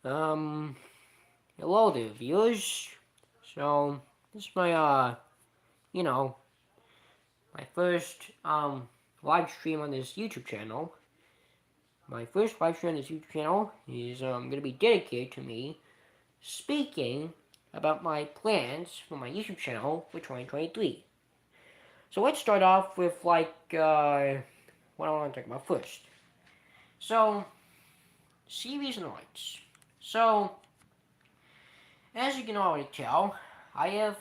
Um, Hello there, viewers. So, this is my, you know, my first, live stream on this YouTube channel. My first live stream on this YouTube channel is, gonna be dedicated to me speaking about my plans for my YouTube channel for 2023. So, let's start off with, what I want to talk about first. So, series and lights. So, as you can already tell, I have,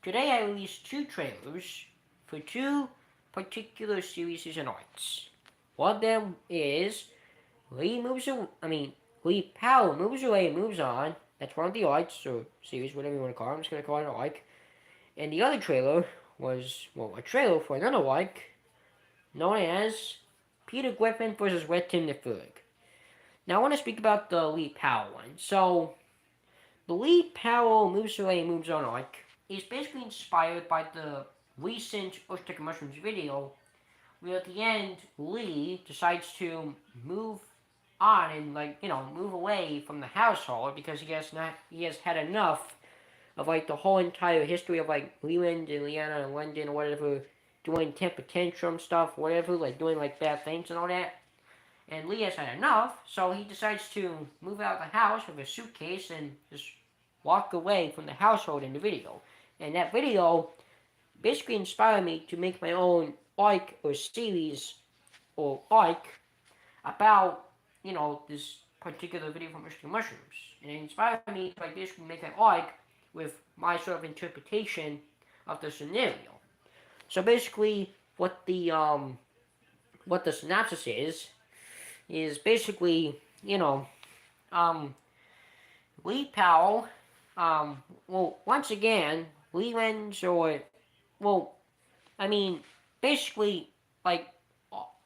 today I released two trailers for two particular series and arcs. One of them is Lee Powell moves away and moves on. That's one of the arcs or series, whatever you want to call it. I'm just gonna call it an arc. And the other trailer was a trailer for another arc known as Peter Griffin versus Red Tim the Third. Now I want to speak about the Lee Powell one. So the Lee Powell moves away and moves on arc is basically inspired by the recent Oyster Mushrooms video, where at the end Lee decides to move on and move away from the household because he has had enough of the whole entire history of Leland and Leanna and London or whatever, doing temper tantrum stuff, whatever, doing bad things and all that. And Lee has had enough, so he decides to move out of the house with a suitcase and just walk away from the household in the video. And that video basically inspired me to make my own arc or series or arc about, this particular video from Mr. Mushrooms. And it inspired me to basically make an arc with my sort of interpretation of the scenario. So basically what the synopsis is basically, Lee Powell, once again, Leland's well, I mean, basically, like,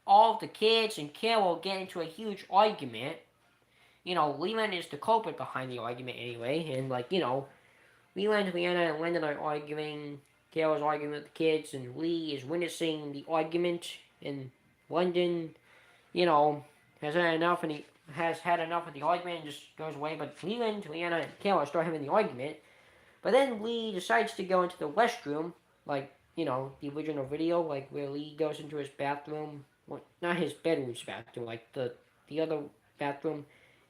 all of the kids and Carol get into a huge argument. Leland is the culprit behind the argument anyway, and, Leland, Leanna, and Lyndon are arguing, Carol's arguing with the kids, and Lee is witnessing the argument, and London, you know, has had enough of the argument and just goes away. But Leland, Leanna, and Carol start having the argument. But then Lee decides to go into the restroom, the original video, where Lee goes into his bathroom. Well, not his bedroom's bathroom, the other bathroom.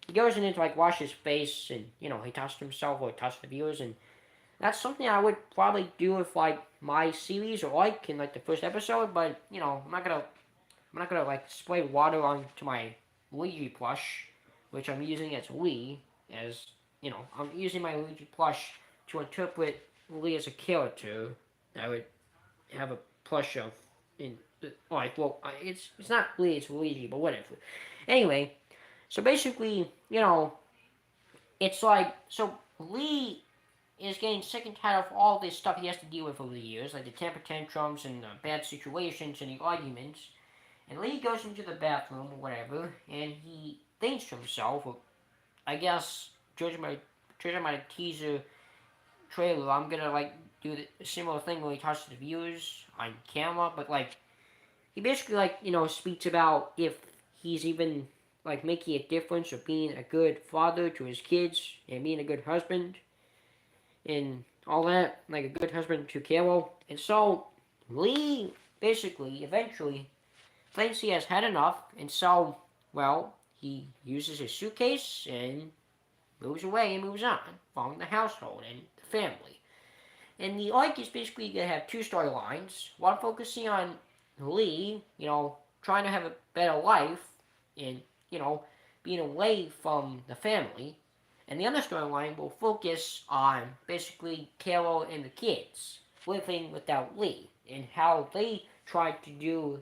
He goes in to wash his face and, he touched himself or touched the viewers. And that's something I would probably do with my series or in the first episode. But, I'm not gonna spray water onto my Luigi plush, which I'm using as Lee, I'm using my Luigi plush to interpret Lee as a character. I would have a plush of it's not Lee, it's Luigi, but whatever. Anyway, so basically, it's so Lee is getting sick and tired of all this stuff he has to deal with over the years, like the temper tantrums and the bad situations and the arguments. And Lee goes into the bathroom or whatever, and he thinks to himself, or I guess, judging by the teaser trailer, I'm gonna do the similar thing when he talks to the viewers on camera, but he basically speaks about if he's even making a difference or being a good father to his kids and being a good husband and all that, like a good husband to Carol. And so Lee basically eventually thinks he has had enough, and so he uses his suitcase and moves away and moves on from the household and the family. And the arc is basically going to have two storylines. One focusing on Lee, trying to have a better life and, being away from the family. And the other storyline will focus on basically Carol and the kids living without Lee and how they tried to do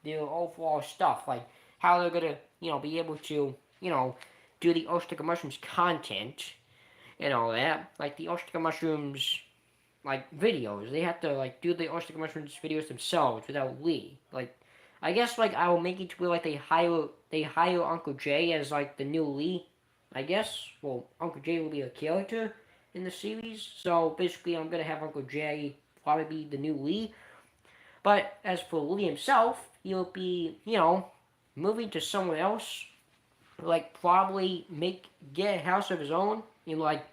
their overall stuff, like how they're going to, be able to, do the Oyster Mushrooms content and all that. Like the Oyster Mushrooms videos. They have to do the Oyster Mushrooms videos themselves without Lee. I guess I will make it to where they hire Uncle Jay as the new Lee. I guess. Well, Uncle Jay will be a character in the series, so basically I'm gonna have Uncle Jay probably be the new Lee. But as for Lee himself, he'll be moving to somewhere else like probably get a house of his own and like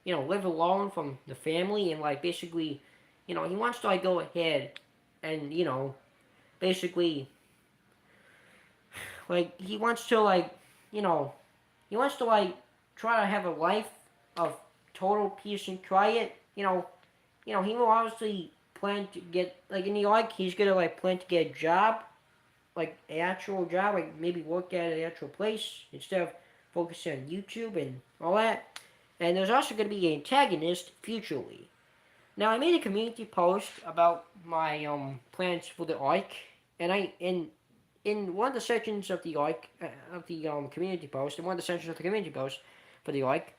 live alone from the family and like basically he wants to like go ahead and basically like he wants to like you know he wants to like try to have a life of total peace and quiet. He will obviously plan to get like in New York. He's gonna like plan to get a job, like an actual job, like maybe work at an actual place instead of focusing on YouTube and all that. And there's also gonna be an antagonist, Futurely. Now I made a community post about my plans for the arc, and in one of the sections of the arc of the community post, in one of the sections of the community post for the arc,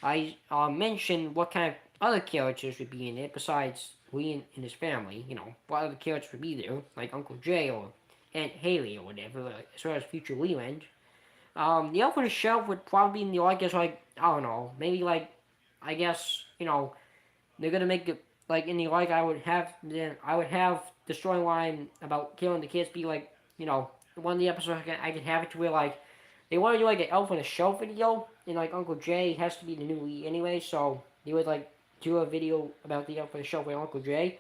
I mentioned what kind of other characters would be in it besides Lee and his family. What other characters would be there, like Uncle Jay or Aunt Haley or whatever, as well as future Leland. The Elf on the Shelf would probably be in the arc as like I don't know, maybe like I guess they're gonna make it like in the like I would have the storyline about killing the kids be like one of the episodes I could have it to where like they want to do like an Elf on a Shelf video and like Uncle Jay has to be the new lead anyway, so they would like do a video about the Elf on a Shelf with Uncle Jay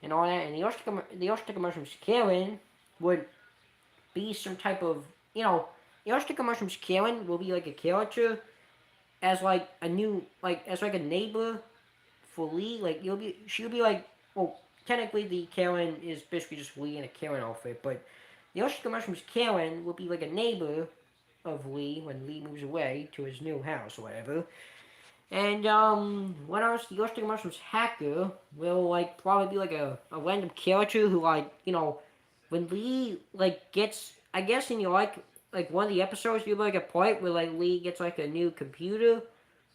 and all that. And the Oyster Mushrooms Karen would be some type of the Oyster Mushrooms Karen will be like a character as like a new like as like a neighbor for Lee, like she'll be like, well, technically the Karen is basically just Lee in a Karen outfit, but the Yoshika Mushroom's Karen will be like a neighbor of Lee when Lee moves away to his new house or whatever. And what else? The Yoshika Mushroom's hacker will like probably be like a random character who like when Lee like gets I guess in your like one of the episodes you like a part where like Lee gets like a new computer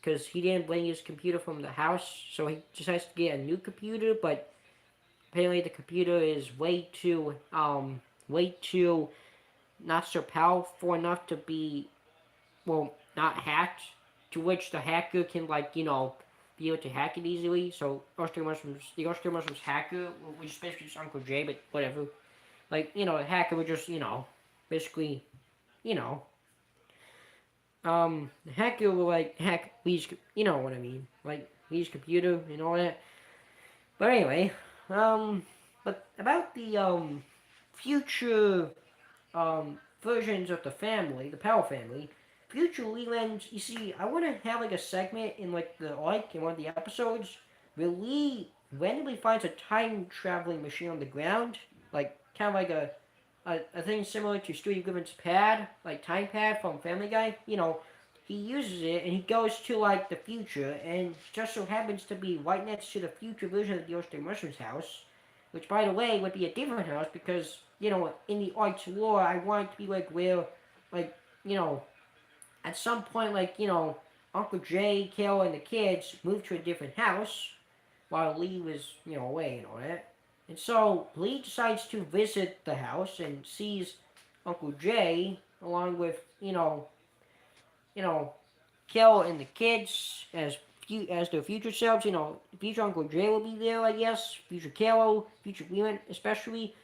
because he didn't bring his computer from the house, so he just has to get a new computer. But apparently, the computer is way too not so powerful enough to be not hacked. To which the hacker can like be able to hack it easily. So the Oyster Mushrooms hacker, which is basically just Uncle Jay, but whatever. Like the hacker would just basically you know the hacker will like hack Lee's, what I mean, like Lee's computer and all that. But anyway, but about the future versions of the family, the Powell family, future Leland. You see, I want to have like a segment in like the arc in one of the episodes where Lee randomly finds a time traveling machine on the ground, like kind of like a thing similar to Stewie Griffith's pad, like time pad from Family Guy. He uses it and he goes to like the future, and just so happens to be right next to the future version of the Oyster Mushrooms house, which by the way would be a different house because in the arts lore I want it to be like where like at some point like Uncle Jay, Kale, and the kids moved to a different house while Lee was away and all that. And so Lee decides to visit the house and sees Uncle Jay along with you know Kel and the kids as their future selves. Future Uncle Jay will be there, I guess. Future Carol, future Leland, especially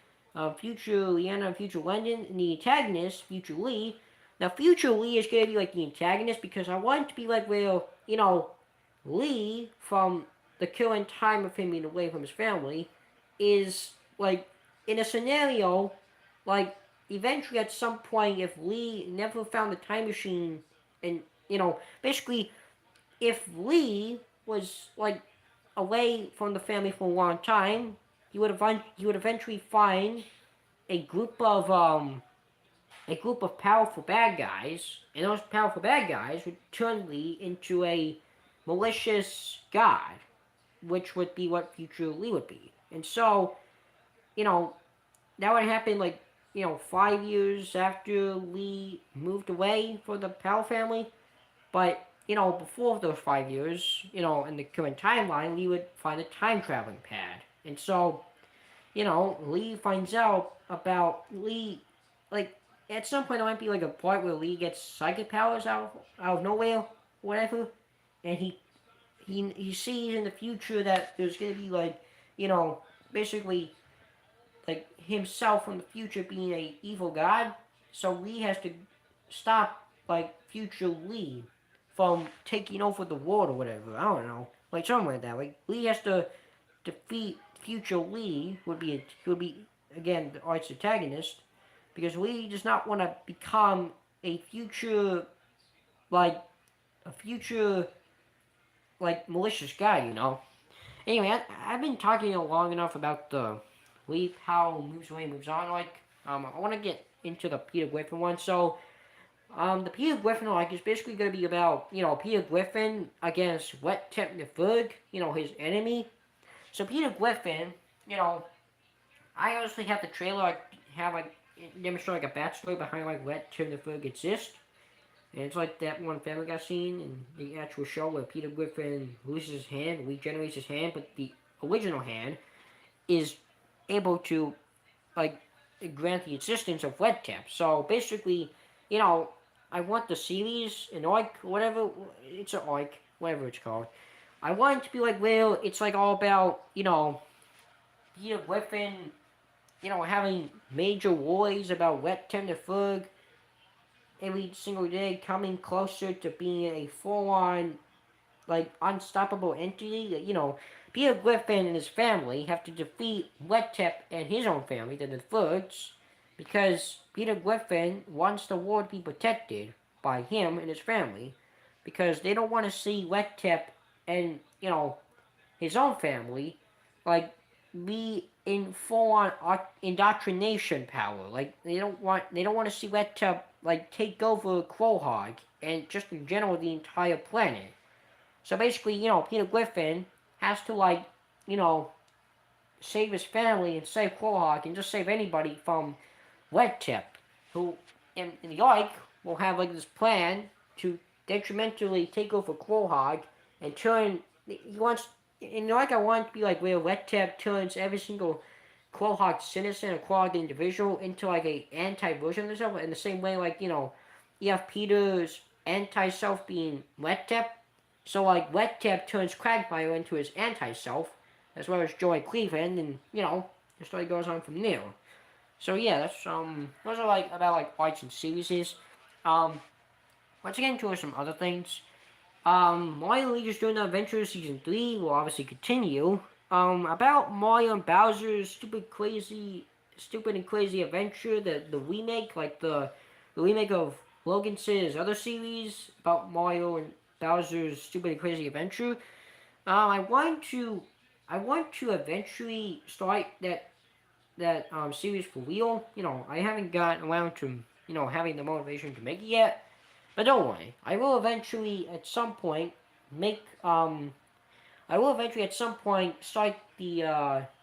future Leanna, and future London, and the antagonist, future Lee. Now, future Lee is gonna be like the antagonist because I want it to be like where Lee from the current time of him being away from his family is like in a scenario like eventually at some point if Lee never found the time machine and basically if Lee was like away from the family for a long time, he would eventually find a group of powerful bad guys, and those powerful bad guys would turn Lee into a malicious god, which would be what future Lee would be. And so, you know, that would happen like 5 years after Lee moved away for the Powell family. But before those 5 years, in the current timeline, Lee would find a time traveling pad, and so Lee finds out about Lee, like at some point there might be like a part where Lee gets psychic powers out of nowhere, whatever, and he sees in the future that there's gonna be like basically like himself from the future being a evil god, so Lee has to stop like future Lee from taking over the world or whatever. I don't know, like something like that. Like Lee has to defeat future Lee would be again the arch antagonist because Lee does not want to become a future like a future like malicious guy, you know. Anyway, I've been talking long enough about the Lee Powell moves away, moves on. Like, I want to get into the Peter Griffin one. So, the Peter Griffin like is basically going to be about Peter Griffin against Wet Tip the Thug, his enemy. So Peter Griffin, you know, I honestly have the trailer like have like demonstrate like a backstory behind like Wet Tip the Thug exists. And it's like that one Family Guy scene in the actual show where Peter Griffin loses his hand, regenerates his hand, but the original hand is able to like grant the existence of Red Tap. So basically, you know, I want the series, an arc, whatever it's an arc, whatever it's called. I want it to be like well, it's like all about Peter Griffin, having major worries about Wet Tender Fug every single day, coming closer to being a full-on like unstoppable entity. Peter Griffin and his family have to defeat Wet Tip and his own family, the Thugs, because Peter Griffin wants the world to be protected by him and his family, because they don't want to see Wet Tip and his own family like be in full on indoctrination power. Like they don't want to see Wet Tip like take over Quahog and just in general the entire planet. So basically, Peter Griffin has to you know, save his family and save Quahog and just save anybody from Red Tip, who in the arc will have like this plan to detrimentally take over Quahog and turn. He wants in the arc I want it to be like where Red Tip turns every single Quahog citizen or Quahog individual into like a anti version of themselves in the same way you have Peter's anti self being Red Tip, so like Wet Tip turns Quagmire into his anti-self, as well as Joy Cleveland, and the story goes on from there. So yeah, that's those are like about like arcs and series. Um, let's get into some other things. Mario Luigi's Doing Adventure Season 3 will obviously continue. About Mario and Bowser's stupid and crazy adventure, the remake, like the remake of Logan's other series about Mario and Bowser's Stupid and Crazy Adventure. I want to eventually start that series for real. I haven't gotten around to having the motivation to make it yet. But don't worry, I will eventually at some point make I will eventually at some point start the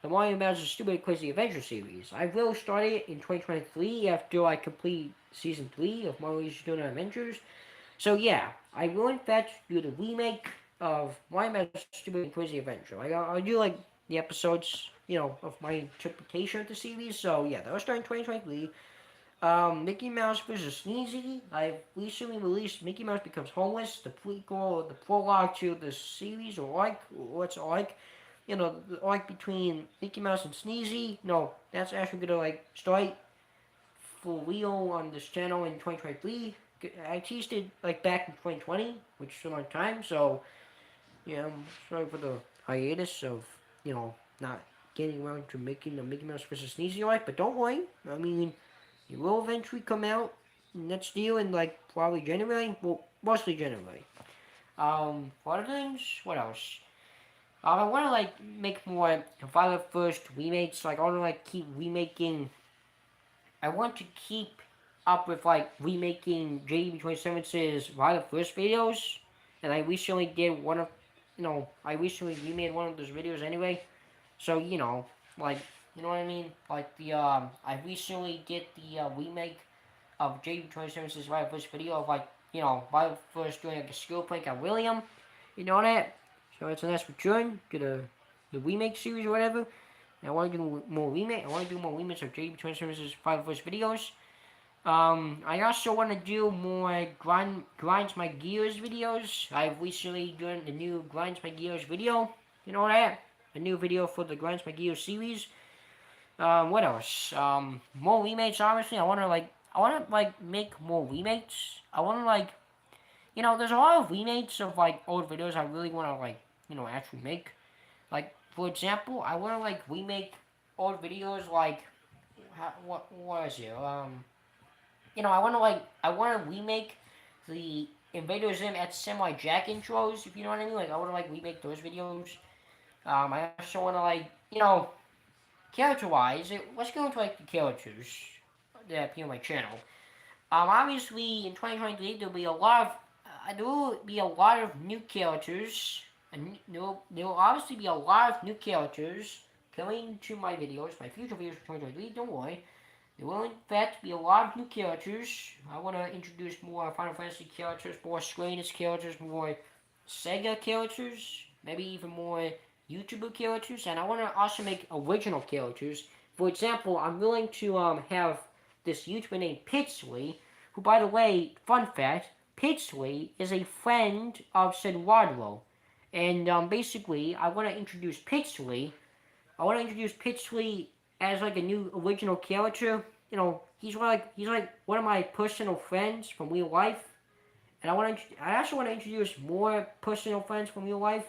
Mario Bowser Stupid and Crazy Adventure series. I will start it in 2023 after I complete season 3 of Mario's Doing Adventures. So yeah, I will in fact do the remake of Mario Bowser Stupid and Crazy Adventure. I'll do like the episodes, of my interpretation of the series. So yeah, that will start in 2023. Mickey Mouse vs. Sneezy. I've recently released Mickey Mouse Becomes Homeless, the prequel, the prologue to the series, or arc, what's arc? The arc between Mickey Mouse and Sneezy. No, that's actually gonna start for real on this channel in 2023. I teased it back in 2020, which is a long time. So yeah, I'm sorry for the hiatus of not getting around to making the Mickey Mouse vs. Sneezy arc. But don't worry, I mean it will eventually come out next year in probably January. Well, mostly January. For other things, what else? I want to make more Violet First remakes. I want to keep remaking. I want to keep up with remaking J.M.B.18's Violet First videos, and I recently did one of, I recently remade one of those videos anyway. So you know what I mean? I recently did the remake of J.M.B.18's Violet First video of Violet First doing a skill prank on William. You know that? So it's a nice return to the remake series or whatever. I want to do more remake. I want to do more remakes of J.B.18's Violet First videos. I also want to do more Grinds My Gears videos. I've recently done the new Grinds My Gears video. You know that? A new video for the Grinds My Gears series. What else? More remakes, obviously. I want to like make more remakes. I want to like, there's a lot of remakes of like old videos I really want to like, actually make. Like for example, I want to like remake old videos like, what is it? I want to remake the Invader Zim at Semi Jack intros. If you know what I mean. Like I want to like remake those videos. I also want to like, character wise, let's go into like the characters that appear on my channel. Obviously, in 2023, there will be a lot of new characters, and there will obviously be a lot of new characters coming to my videos, my future videos for 2023. Don't worry, there will in fact be a lot of new characters. I want to introduce more Final Fantasy characters, more Square Enix characters, more Sega characters, maybe even more YouTuber characters, and I want to also make original characters. For example, I'm willing to have this YouTuber named Pixley, who, by the way, fun fact, Pixley is a friend of Sid Wadlow. And basically, I want to introduce Pixley as like a new original character. He's like one of my personal friends from real life, and I also want to introduce more personal friends from real life.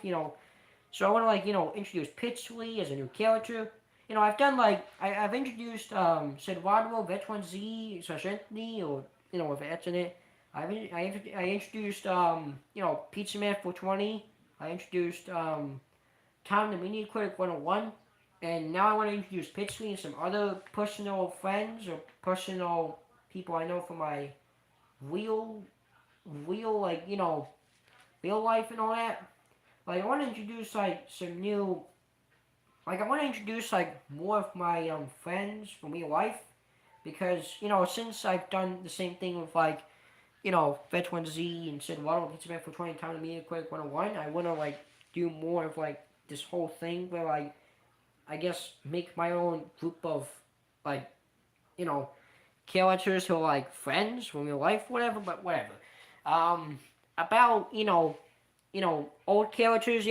So I want to like introduce Pixley as a new character. I've done like I've introduced Sid Rodwell, Veteran Z, Sargently, or if that's in it. I introduced Pizza Man 420. I introduced Tom the Media Critic 101. And now I want to introduce Pixley and some other personal friends or personal people I know from my real, real, like, real life and all that. Like, I want to introduce, like, some new, like, I want to introduce, like, more of my friends from real life. Because, since I've done the same thing with, like, Veteran Z and Sid Waddle, Pizza Man for 20 Time to Media Critic 101, I want to, like, do more of, like, this whole thing where I guess make my own group of like you know characters who are like friends from real life, whatever. But whatever. Um, about old characters.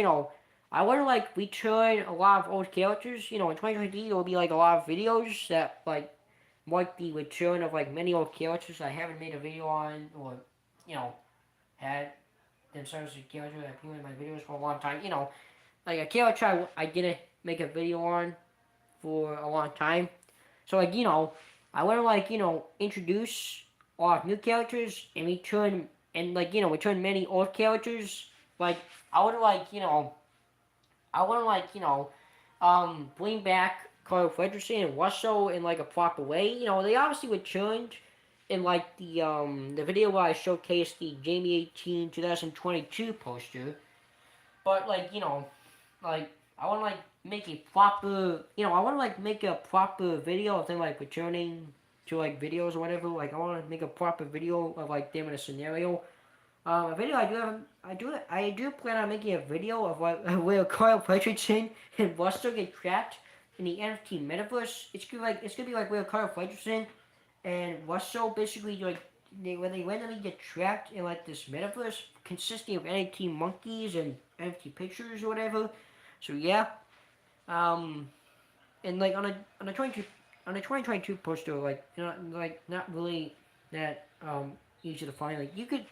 I want to like return a lot of old characters. In 2023 there will be like a lot of videos that like mark the return of like many old characters I haven't made a video on or you know had themselves as characters that appear in my videos for a long time. Like a character I didn't make a video on for a long time. So like I want to like introduce a lot of new characters and return many old characters. Like I would like I want to like bring back Carl Fredrickson and Russell in like a proper way. They obviously returned in like the video where I showcased the J.M.B.18's 2022 poster. But like I want to like make a proper, I want to like make a proper video of them like returning to like videos or whatever. Like I want to make a proper video of like them in a scenario. A video I do plan on making a video of like where Carl Fredrickson and Buster get trapped in the NFT metaverse. It's gonna be like where Carl Fredrickson and Russell basically like when they randomly get trapped in like this metaverse consisting of NFT monkeys and NFT pictures or whatever. So yeah, um, and like on a 2022 poster, like not really that easy to find. Like you could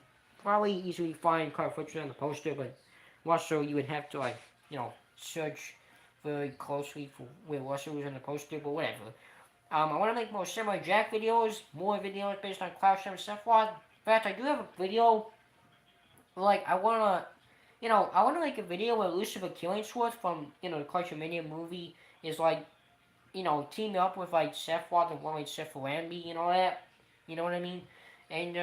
probably easily find car footage on the poster, but also you would have to like search very closely for where Russell was on the poster, but whatever. I want to make more Samurai Jack videos, more videos based on Cloud 7 Sephiroth. In fact, I do have a video, like, I want to make a video where Lucifer Killingsworth from, the Cartoon Mania movie is, like, teaming up with, like, Sephiroth and one like Sephiroth and all that. You know what I mean? And,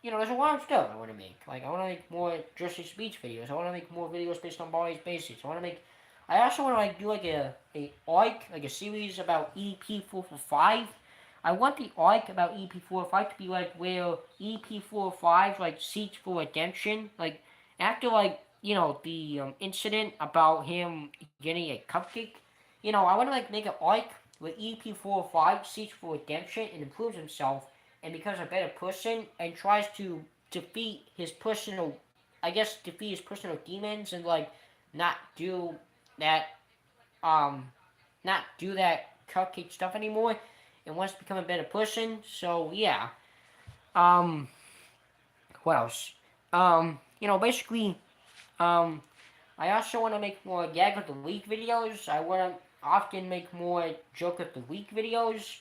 there's a lot of stuff I want to make. Like, I want to make more Justice Beach videos. I want to make more videos based on Barley's Basics. I also want to, like, do, like, a arc, like, a series about EP445. I want the arc about EP405 to be, like, where EP405, like, seeks for redemption. Like, after, like, the incident about him getting a cupcake, I want to, like, make an arc where EP405 seeks for redemption and improves himself and becomes a better person and tries to defeat his personal, defeat his personal demons and like not do that, um, not do that cupcake stuff anymore. and wants to become a better person. So yeah. Um, what else? Basically, um, I also want to make more gag of the week videos. I want to often make more joke of the week videos.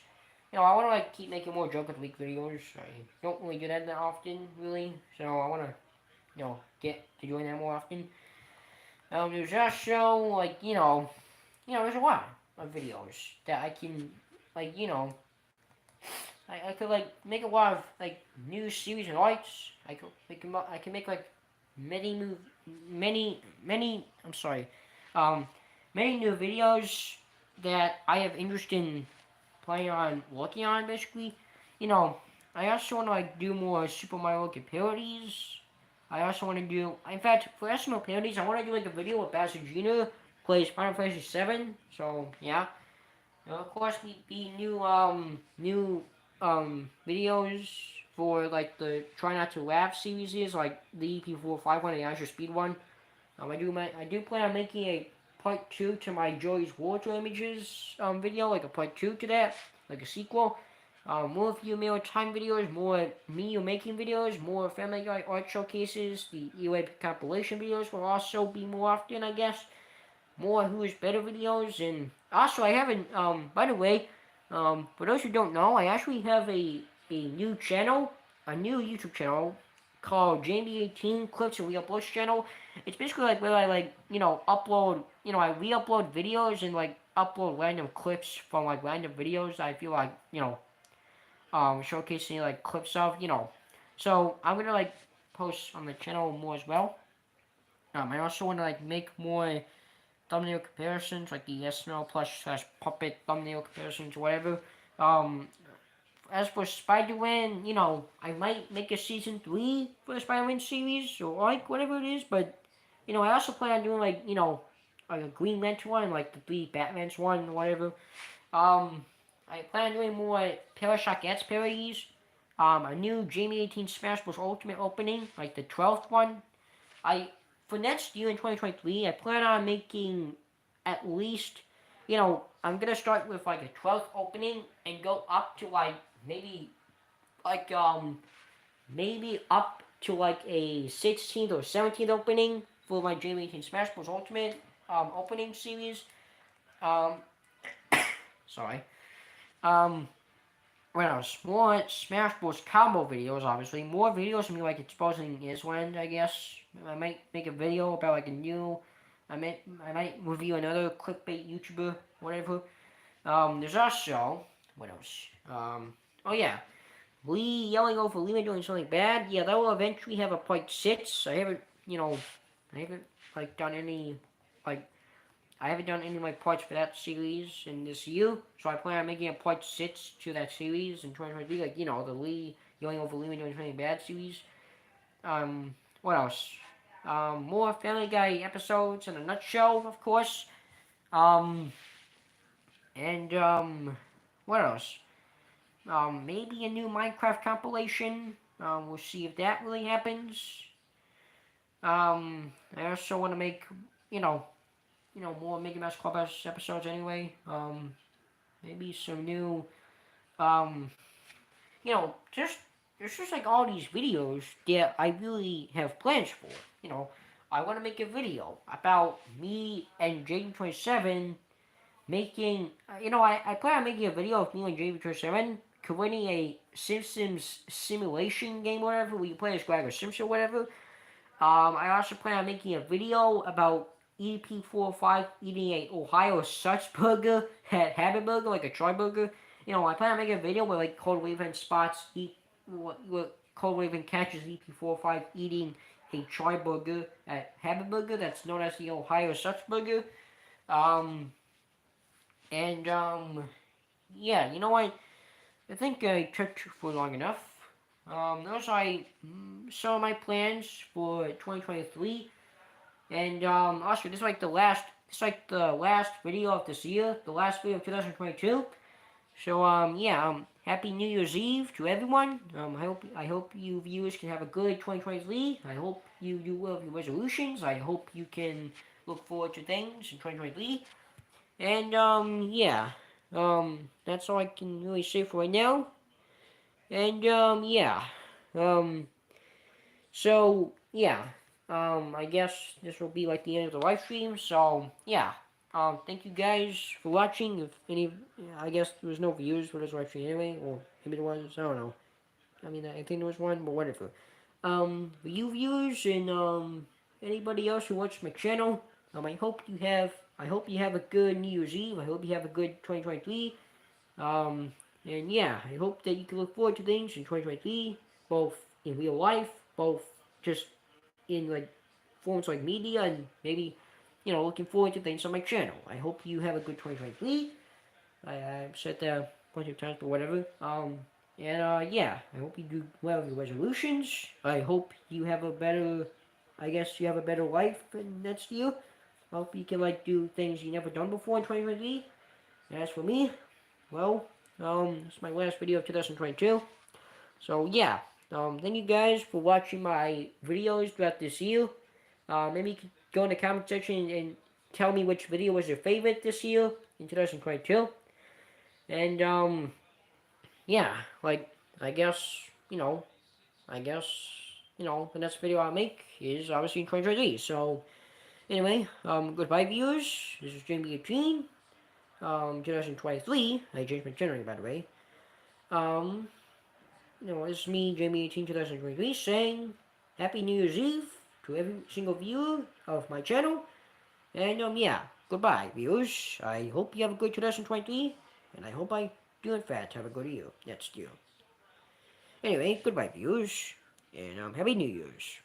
I want to like keep making more joke of the week videos. I don't really do that often, really. So I want to, get to doing that more often. There's also like there's a lot of videos that I can like I could like make a lot of like new series and arcs. I can make like many I'm sorry, um, many new videos that I have interest in planning on working on. Basically, you know, I also want to like do more Super Mario Maker parodies. I also want to do, in fact, for SML parodies, I want to do like a video with Bowser Jr. plays Final Fantasy 7. So yeah, of course, be new videos for like the Try Not to Laugh series, is like the EP4 500 and Azure Speed one. I do plan on making a part two to my Joy's Wardrobe Images video, like a part two to that, like a sequel. More few meal time videos, more me making videos, more Family Guy art showcases. The UA compilation videos will also be more often, I guess. More Who is Better videos, and also I haven't. By the way, for those who don't know, I actually have a new channel, a new YouTube channel called J.M.B.18's Clips and Re-Uploads channel. It's basically like where I like upload, I re-upload videos and like upload random clips from like random videos I feel like showcasing like clips of. So I'm gonna like post on the channel more as well. I also want to like make more thumbnail comparisons, like the SNL plus slash puppet thumbnail comparisons, whatever. Um, as for Spider-Man, I might make a season 3 for the Spider-Man series, or like whatever it is, but, I also plan on doing like a Green Lantern one, like the 3 Batmans one, whatever. Um, I plan on doing more Parashock Gats parodies. A new J.M.B.18's Smash Bros. Ultimate opening, like the 12th one. I For next year in 2023, I plan on making at least, I'm gonna start with like a 12th opening and go up to like like maybe up to like a 16th or 17th opening for my J.M.B.18 Smash Bros. Ultimate opening series. Um, sorry. Um, what else? More Smash Bros. Combo videos, obviously. More videos of me like exposing Island, I guess. I might make a video about like a new. I might review another clickbait YouTuber, whatever. There's also what else? Oh yeah, Lee yelling over Lima doing something bad. Yeah, that will eventually have a part 6. I haven't like done any like I haven't done any of my parts for that series in this year, so I plan on making a part 6 to that series in 2023. Like, the Lee yelling over Lee doing something bad series. What else? More Family Guy episodes in a nutshell, of course. Um, and what else? Maybe a new Minecraft compilation. We'll see if that really happens. I also want to make, you know, more Mickey Mouse Clubhouse episodes anyway. Maybe some new, um, just there's just like all these videos that I really have plans for. I want to make a video about me and Jaden27 making. I plan on making a video of me and Jaden27 creating a Simpsons simulation game, whatever. We play as Gregor Simpson, or whatever. I also plan on making a video about EP45 eating a Ohio Such burger at Habit Burger, like a try burger. I plan on making a video where like Cold Raven spots what Cold Raven catches EP45 eating a try burger at Habit Burger that's known as the Ohio Such burger. Um, and yeah, you know what? I think I talked for long enough. Those are some of my plans for 2023. And also, this is like the last video of this year, the last video of 2022. So yeah, happy New Year's Eve to everyone. I hope you viewers can have a good 2023. I hope you do well with your resolutions. I hope you can look forward to things in 2023. And yeah, That's all I can really say for right now. And yeah. Um, so yeah. I guess this will be like the end of the live stream. So yeah. Thank you guys for watching. If any, I guess there was no views for this live stream anyway, or maybe there was. I don't know. I mean, I think there was one, but whatever. For you viewers and anybody else who watches my channel, I hope you have a good New Year's Eve. I hope you have a good 2023. Um, and yeah, I hope that you can look forward to things in 2023, both in real life, both just in like forms like media, and maybe looking forward to things on my channel. I hope you have a good 2023. I've said that a bunch of times, but whatever. And yeah, I hope you do well with your resolutions. I hope you have a better, I guess you have a better life in next year. I hope you can like do things you never done before in 2023. And as for me, well, it's my last video of 2022. So yeah, thank you guys for watching my videos throughout this year. Maybe you could go in the comment section and tell me which video was your favorite this year in 2022. And yeah, like I guess I guess the next video I'll make is obviously in 2023. So anyway, goodbye viewers. This is J.M.B.18. 2023. I changed my generator by the way. Um, this is me, J.M.B.18 2023, saying Happy New Year's Eve to every single viewer of my channel. And yeah, goodbye viewers. I hope you have a good 2023, and I hope I do in fact have a good year next year. Anyway, goodbye viewers, and Happy New Year's.